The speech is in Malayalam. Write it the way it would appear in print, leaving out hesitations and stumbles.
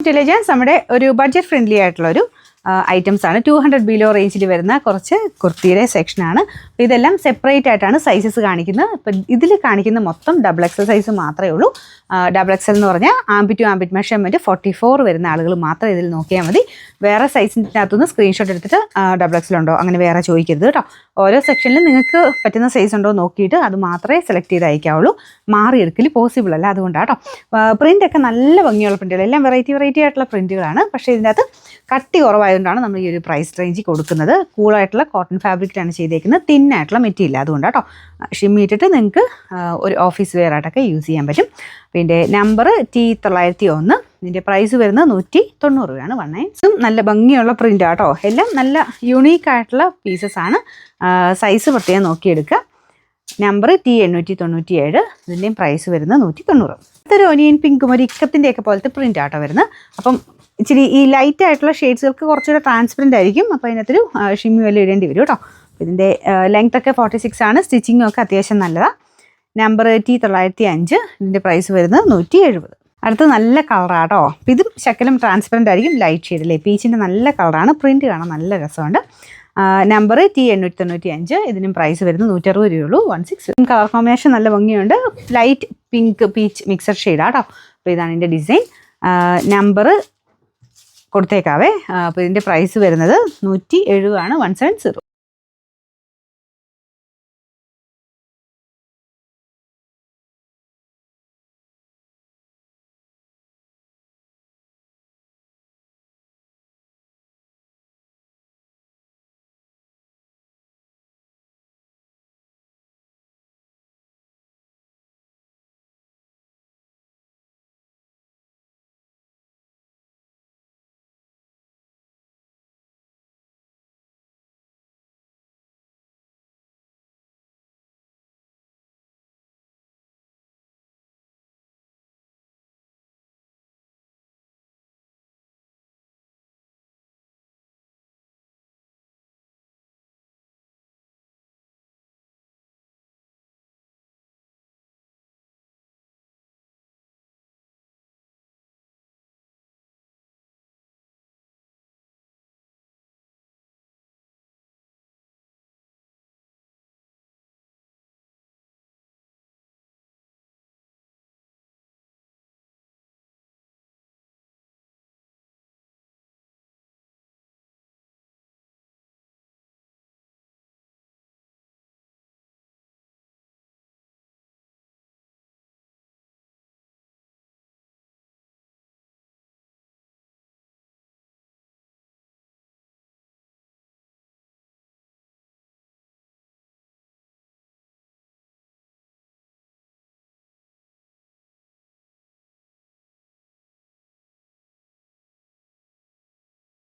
ഇന്റലിജൻസ് നമ്മുടെ ഒരു ബഡ്ജറ്റ് ഫ്രണ്ട്ലി ആയിട്ടുള്ള ഒരു ഐറ്റംസ് ആണ്. 200 ബിലോ റേഞ്ചിൽ വരുന്ന കുറച്ച് കുർത്തിയുടെ സെക്ഷനാണ്. അപ്പോൾ ഇതെല്ലാം സെപ്പറേറ്റ് ആയിട്ടാണ് സൈസസ് കാണിക്കുന്നത്. ഇപ്പം ഇതിൽ കാണിക്കുന്ന മൊത്തം XXL സൈസ് മാത്രമേ ഉള്ളൂ. XXL എന്ന് പറഞ്ഞാൽ ആംബിറ്റ് ടു ആംബിറ്റ് മെഷർമെൻറ്റ് 44 വരുന്ന ആളുകൾ മാത്രം ഇതിൽ നോക്കിയാൽ മതി. വേറെ സൈസിൻ്റെ അകത്തുനിന്ന് സ്ക്രീൻഷോട്ട് എടുത്തിട്ട് XXL ഉണ്ടോ അങ്ങനെ വേറെ ചോദിക്കരുത് കേട്ടോ. ഓരോ സെക്ഷനിലും നിങ്ങൾക്ക് പറ്റുന്ന സൈസ് ഉണ്ടോ നോക്കിയിട്ട് അത് മാത്രമേ സെലക്ട് ചെയ്ത് അയക്കാവുള്ളൂ. മാറിയെടുക്കൽ പോസിബിൾ അല്ല, അതുകൊണ്ടാണ് കേട്ടോ. പ്രിൻ്റൊക്കെ നല്ല ഭംഗിയുള്ള പ്രിൻറ്റുകൾ, എല്ലാം വെറൈറ്റി ആയിട്ടുള്ള പ്രിൻറ്റുകളാണ്. പക്ഷേ ഇതിൻ്റെ അകത്ത് കട്ടി കുറവായതുകൊണ്ടാണ് നമ്മൾ ഈ ഒരു പ്രൈസ് റേഞ്ചിൽ കൊടുക്കുന്നത്. കൂളായിട്ടുള്ള കോട്ടൺ ഫാബ്രിക്കിലാണ് ചെയ്തേക്കുന്നത്, തിന്നായിട്ടുള്ള മെറ്റീരിയൽ, അതുകൊണ്ടാണ് കേട്ടോ. ഷിമ്മിയിട്ടിട്ട് നിങ്ങൾക്ക് ഒരു ഓഫീസ് വെയർ ആയിട്ടൊക്കെ യൂസ് ചെയ്യാൻ പറ്റും. പിന്നെ നമ്പർ T901, ഇതിൻ്റെ പ്രൈസ് വരുന്നത് 190 രൂപയാണ്. 19 നല്ല ഭംഗിയുള്ള പ്രിൻ്റ് ആട്ടോ. എല്ലാം നല്ല യുണീക്കായിട്ടുള്ള പീസസ് ആണ്. സൈസ് പ്രത്യേകം നോക്കിയെടുക്കുക. നമ്പർ T897, ഇതിൻ്റെയും പ്രൈസ് വരുന്നത് 190. ഇതൊരു ഒനിയൻ പിങ്കും ഒരു ഇക്കത്തിൻ്റെയൊക്കെ പോലത്തെ പ്രിൻ്റ് ആട്ടോ വരുന്നത്. അപ്പം ഇച്ചിരി ഈ ലൈറ്റ് ആയിട്ടുള്ള ഷെയ്ഡ്സുകൾക്ക് കുറച്ചുകൂടെ ട്രാൻസ്പെറൻ്റ് ആയിരിക്കും. അപ്പോൾ അതിനകത്തൊരു ഷിമ്മി വല്ല ഇടേണ്ടി വരും കേട്ടോ. ഇതിൻ്റെ ലെങ്ത് ഒക്കെ 46 ആണ്. സ്റ്റിച്ചിങ്ങും ഒക്കെ അത്യാവശ്യം നല്ലതാണ്. നമ്പർ T905, ഇതിൻ്റെ പ്രൈസ് വരുന്നത് 170. അടുത്ത് നല്ല കളറാട്ടോ. അപ്പോൾ ഇതും ശക്കലം ട്രാൻസ്പെറൻ്റ് ആയിരിക്കും, ലൈറ്റ് ഷെയ്ഡിലെ പീച്ചിൻ്റെ നല്ല കളറാണ്. പ്രിൻറ്റ് കാണാൻ നല്ല രസമുണ്ട്. നമ്പർ T895, ഇതിനും പ്രൈസ് വരുന്നത് 160 രൂപയുള്ളൂ. 16 കളർ കോമ്പിനേഷൻ നല്ല ഭംഗിയുണ്ട്. ലൈറ്റ് പിങ്ക് പീച്ച് മിക്സഡ് ഷെയ്ഡാട്ടോ. അപ്പോൾ ഇതാണ് ഇതിൻ്റെ ഡിസൈൻ. നമ്പർ കൊടുത്തേക്കാവേ. അപ്പോൾ ഇതിൻ്റെ പ്രൈസ് വരുന്നത് 170 ആണ്. 170.